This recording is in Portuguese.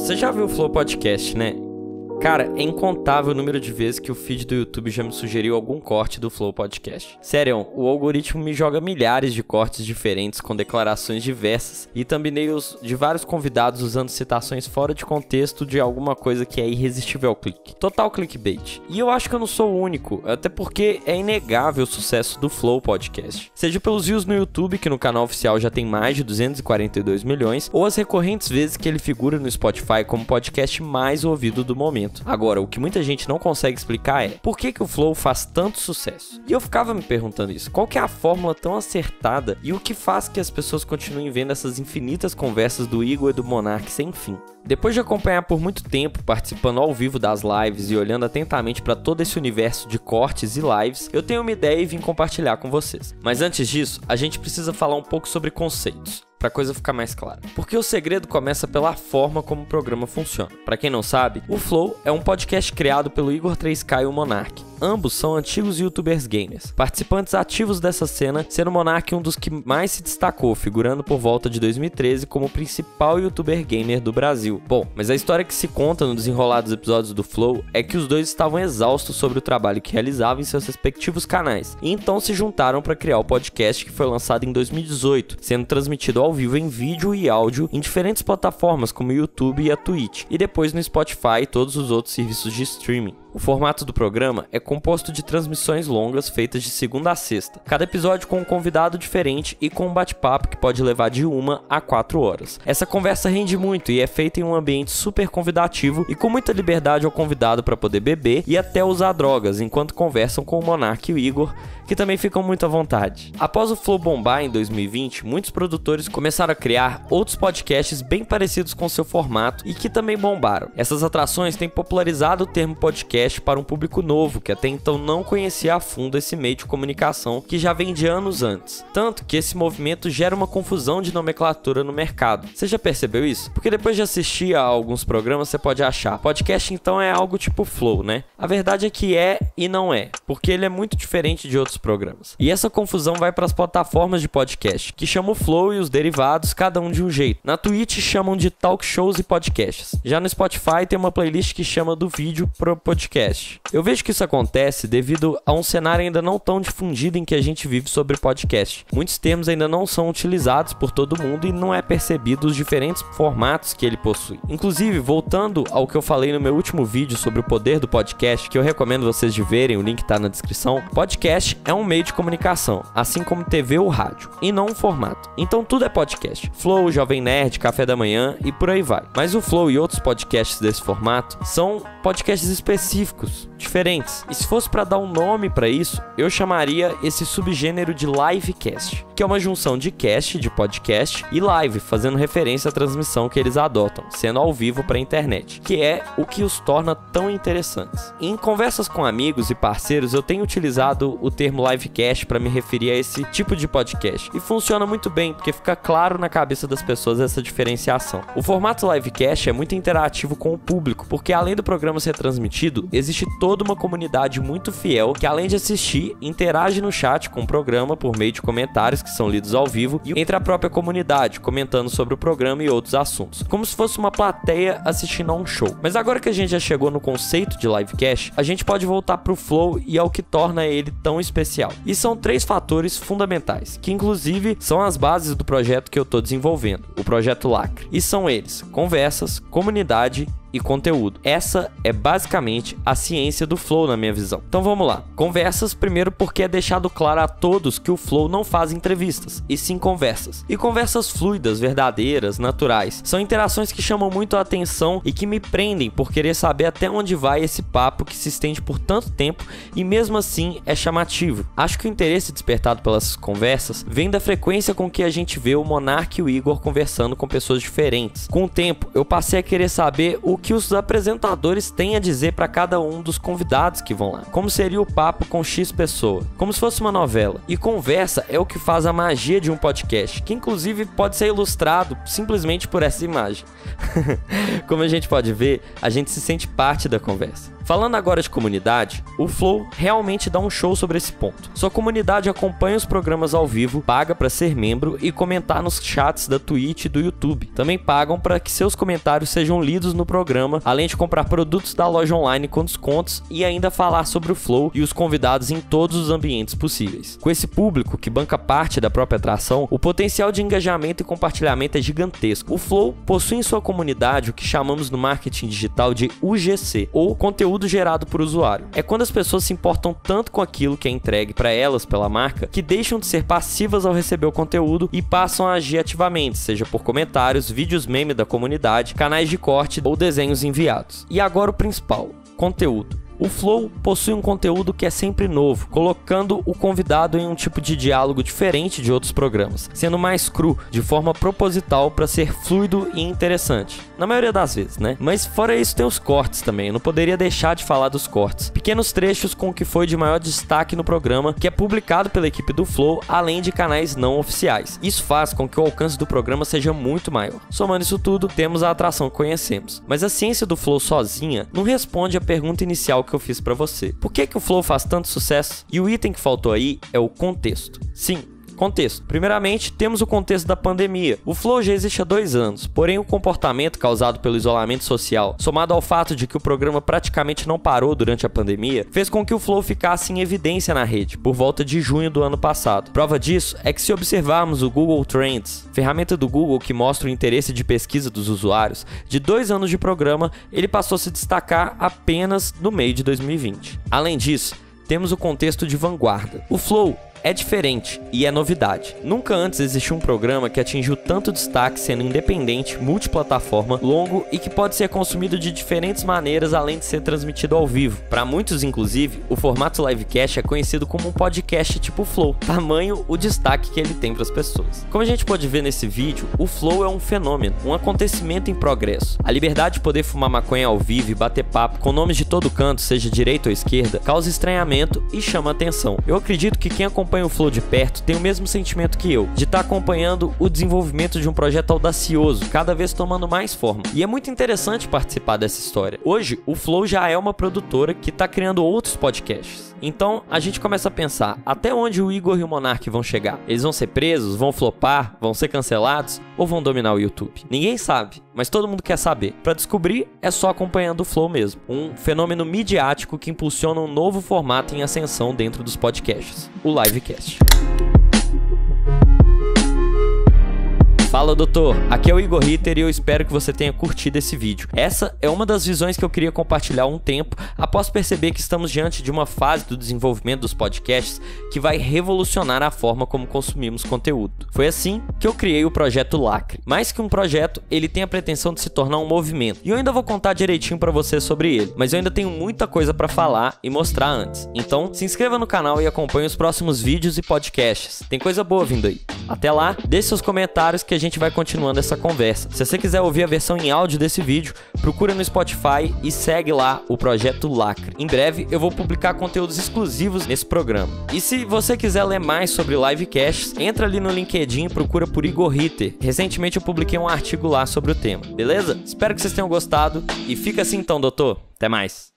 Você já viu o Flow Podcast, né? Cara, é incontável o número de vezes que o feed do YouTube já me sugeriu algum corte do Flow Podcast. Sério, o algoritmo me joga milhares de cortes diferentes com declarações diversas e thumbnails de vários convidados usando citações fora de contexto de alguma coisa que é irresistível ao clique. Total clickbait. E eu acho que eu não sou o único, até porque é inegável o sucesso do Flow Podcast. Seja pelos views no YouTube, que no canal oficial já tem mais de 242 milhões, ou as recorrentes vezes que ele figura no Spotify como o podcast mais ouvido do momento. Agora, o que muita gente não consegue explicar é por que o Flow faz tanto sucesso. E eu ficava me perguntando isso, qual que é a fórmula tão acertada e o que faz que as pessoas continuem vendo essas infinitas conversas do Igor e do Monark sem fim. Depois de acompanhar por muito tempo, participando ao vivo das lives e olhando atentamente para todo esse universo de cortes e lives, eu tenho uma ideia e vim compartilhar com vocês. Mas antes disso, a gente precisa falar um pouco sobre conceitos, para a coisa ficar mais clara. Porque o segredo começa pela forma como o programa funciona. Para quem não sabe, o Flow é um podcast criado pelo Igor 3K e o Monark. Ambos são antigos youtubers gamers, participantes ativos dessa cena, sendo o Monark um dos que mais se destacou, figurando por volta de 2013 como o principal youtuber gamer do Brasil. Bom, mas a história que se conta no desenrolar dos episódios do Flow é que os dois estavam exaustos sobre o trabalho que realizavam em seus respectivos canais, e então se juntaram para criar o podcast que foi lançado em 2018, sendo transmitido ao vivo em vídeo e áudio em diferentes plataformas como o YouTube e a Twitch, e depois no Spotify e todos os outros serviços de streaming. O formato do programa é composto de transmissões longas feitas de segunda a sexta, cada episódio com um convidado diferente e com um bate-papo que pode levar de 1 a 4 horas. Essa conversa rende muito e é feita em um ambiente super convidativo e com muita liberdade ao convidado para poder beber e até usar drogas enquanto conversam com o Monark e o Igor, que também ficam muito à vontade. Após o Flow bombar em 2020, muitos produtores começaram a criar outros podcasts bem parecidos com seu formato e que também bombaram. Essas atrações têm popularizado o termo podcast para um público novo, que até então não conhecia a fundo esse meio de comunicação que já vem de anos antes. Tanto que esse movimento gera uma confusão de nomenclatura no mercado. Você já percebeu isso? Porque depois de assistir a alguns programas, você pode achar, podcast então é algo tipo Flow, né? A verdade é que é e não é, porque ele é muito diferente de outros programas. E essa confusão vai para as plataformas de podcast, que chamam o Flow e os derivados, cada um de um jeito. Na Twitch chamam de talk shows e podcasts. Já no Spotify tem uma playlist que chama do vídeo pro podcast. Eu vejo que isso acontece devido a um cenário ainda não tão difundido em que a gente vive sobre podcast. Muitos termos ainda não são utilizados por todo mundo e não é percebido os diferentes formatos que ele possui. Inclusive, voltando ao que eu falei no meu último vídeo sobre o poder do podcast, que eu recomendo vocês de verem, o link tá na descrição, podcast é um meio de comunicação, assim como TV ou rádio, e não um formato. Então tudo é podcast. Flow, Jovem Nerd, Café da Manhã e por aí vai. Mas o Flow e outros podcasts desse formato são podcasts específicos, diferentes. E se fosse para dar um nome para isso, eu chamaria esse subgênero de livecast, que é uma junção de cast, de podcast, e live, fazendo referência à transmissão que eles adotam, sendo ao vivo para a internet, que é o que os torna tão interessantes. Em conversas com amigos e parceiros, eu tenho utilizado o termo livecast para me referir a esse tipo de podcast, e funciona muito bem, porque fica claro na cabeça das pessoas essa diferenciação. O formato livecast é muito interativo com o público, porque além do programa ser transmitido, existe toda uma comunidade muito fiel que, além de assistir, interage no chat com o programa por meio de comentários que são lidos ao vivo e entre a própria comunidade, comentando sobre o programa e outros assuntos, como se fosse uma plateia assistindo a um show. Mas agora que a gente já chegou no conceito de livecast, a gente pode voltar pro Flow e ao que torna ele tão especial. E são 3 fatores fundamentais, que inclusive são as bases do projeto que eu tô desenvolvendo, o Projeto Lacre. E são eles: conversas, comunidade e conteúdo. Essa é basicamente a ciência do Flow na minha visão. Então vamos lá. Conversas, primeiro porque é deixado claro a todos que o Flow não faz entrevistas, e sim conversas. E conversas fluidas, verdadeiras, naturais. São interações que chamam muito a atenção e que me prendem por querer saber até onde vai esse papo que se estende por tanto tempo e mesmo assim é chamativo. Acho que o interesse despertado pelas conversas vem da frequência com que a gente vê o Monark e o Igor conversando com pessoas diferentes. Com o tempo, eu passei a querer saber o que os apresentadores têm a dizer para cada um dos convidados que vão lá. Como seria o papo com X pessoa, como se fosse uma novela. E conversa é o que faz a magia de um podcast, que inclusive pode ser ilustrado simplesmente por essa imagem. Como a gente pode ver, a gente se sente parte da conversa. Falando agora de comunidade, o Flow realmente dá um show sobre esse ponto. Sua comunidade acompanha os programas ao vivo, paga para ser membro e comentar nos chats da Twitch e do YouTube. Também pagam para que seus comentários sejam lidos no programa, além de comprar produtos da loja online com descontos e ainda falar sobre o Flow e os convidados em todos os ambientes possíveis. Com esse público que banca parte da própria atração, o potencial de engajamento e compartilhamento é gigantesco. O Flow possui em sua comunidade o que chamamos no marketing digital de UGC, ou conteúdo gerado por usuário. É quando as pessoas se importam tanto com aquilo que é entregue para elas pela marca, que deixam de ser passivas ao receber o conteúdo e passam a agir ativamente, seja por comentários, vídeos meme da comunidade, canais de corte ou desenhos enviados. E agora o principal, conteúdo. O Flow possui um conteúdo que é sempre novo, colocando o convidado em um tipo de diálogo diferente de outros programas, sendo mais cru, de forma proposital para ser fluido e interessante. Na maioria das vezes, né? Mas fora isso tem os cortes também, eu não poderia deixar de falar dos cortes. Pequenos trechos com o que foi de maior destaque no programa, que é publicado pela equipe do Flow, além de canais não oficiais. Isso faz com que o alcance do programa seja muito maior. Somando isso tudo, temos a atração que conhecemos. Mas a ciência do Flow sozinha não responde à pergunta inicial que eu fiz pra você. Por que o Flow faz tanto sucesso? E o item que faltou aí é o contexto. Sim, contexto. Primeiramente, temos o contexto da pandemia. O Flow já existe há 2 anos, porém o comportamento causado pelo isolamento social, somado ao fato de que o programa praticamente não parou durante a pandemia, fez com que o Flow ficasse em evidência na rede, por volta de junho do ano passado. Prova disso é que se observarmos o Google Trends, ferramenta do Google que mostra o interesse de pesquisa dos usuários, de 2 anos de programa, ele passou a se destacar apenas no meio de 2020. Além disso, temos o contexto de vanguarda. O Flow é diferente e é novidade. Nunca antes existiu um programa que atingiu tanto destaque sendo independente, multiplataforma, longo e que pode ser consumido de diferentes maneiras além de ser transmitido ao vivo. Para muitos, inclusive, o formato livecast é conhecido como um podcast tipo Flow, tamanho o destaque que ele tem para as pessoas. Como a gente pode ver nesse vídeo, o Flow é um fenômeno, um acontecimento em progresso. A liberdade de poder fumar maconha ao vivo e bater papo com nomes de todo canto, seja direita ou esquerda, causa estranhamento e chama atenção. Eu acredito que quem acompanha o Flow de perto tem o mesmo sentimento que eu, de estar acompanhando o desenvolvimento de um projeto audacioso, cada vez tomando mais forma. E é muito interessante participar dessa história. Hoje, o Flow já é uma produtora que está criando outros podcasts. Então, a gente começa a pensar, até onde o Igor e o Monark vão chegar? Eles vão ser presos? Vão flopar? Vão ser cancelados? Ou vão dominar o YouTube? Ninguém sabe, mas todo mundo quer saber. Para descobrir, é só acompanhando o Flow mesmo. Um fenômeno midiático que impulsiona um novo formato em ascensão dentro dos podcasts, o Livecast. Fala, doutor, aqui é o Igor Ritter e eu espero que você tenha curtido esse vídeo. Essa é uma das visões que eu queria compartilhar há um tempo, após perceber que estamos diante de uma fase do desenvolvimento dos podcasts que vai revolucionar a forma como consumimos conteúdo. Foi assim que eu criei o projeto Lacre. Mais que um projeto, ele tem a pretensão de se tornar um movimento. E eu ainda vou contar direitinho pra você sobre ele, mas eu ainda tenho muita coisa pra falar e mostrar antes. Então, se inscreva no canal e acompanhe os próximos vídeos e podcasts. Tem coisa boa vindo aí. Até lá, deixe seus comentários que a gente vai continuando essa conversa. Se você quiser ouvir a versão em áudio desse vídeo, procura no Spotify e segue lá o Projeto Lacre. Em breve eu vou publicar conteúdos exclusivos nesse programa. E se você quiser ler mais sobre livecasts, entra ali no LinkedIn e procura por Igor Ritter. Recentemente eu publiquei um artigo lá sobre o tema, beleza? Espero que vocês tenham gostado e fica assim então, doutor. Até mais.